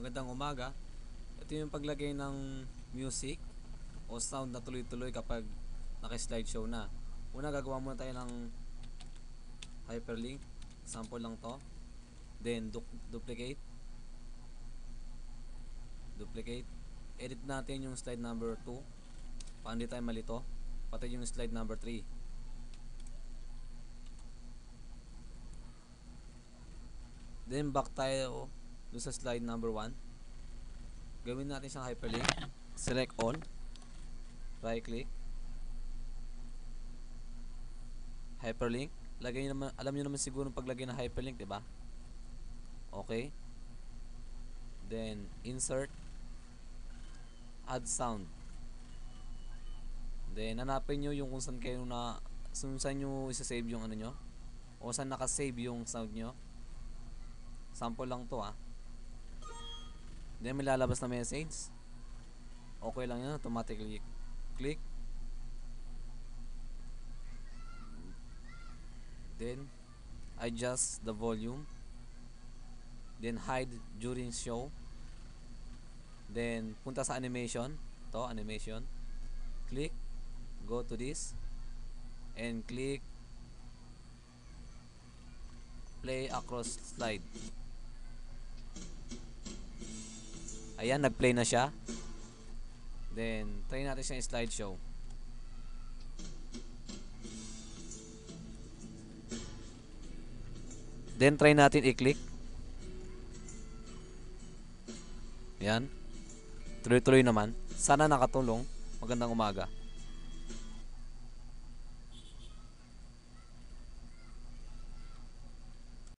Magandang umaga. Ito yung paglagay ng music o sound na tuloy-tuloy kapag naka-slideshow na. Una, gagawa muna tayo ng hyperlink. Sample lang to. Then, duplicate. Duplicate. Edit natin yung slide number 2. Para hindi tayo malito. Pati yung slide number 3. Then, back tayo doon sa slide number 1. Gawin natin siyang hyperlink. Select all. Right click. Hyperlink. Lagay niyo naman, alam niyo naman siguro paglagay ng hyperlink, 'di ba? Okay. Then insert, add sound. Then hanapin niyo yung kung saan kayo saan niyo isa-save yung ano niyo o saan naka-save yung sound niyo. Sample lang 'to, ah. Then may lalabas na message. Okay lang 'yan, automatically click. Then adjust the volume. Then hide during show. Then punta sa animation. To animation. Click. Go to this. And click play across slide. Ayan, nag-play na siya. Then try natin siyang slideshow. Then try natin i-click. Yan. Tuloy-tuloy naman. Sana nakatulong. Magandang umaga.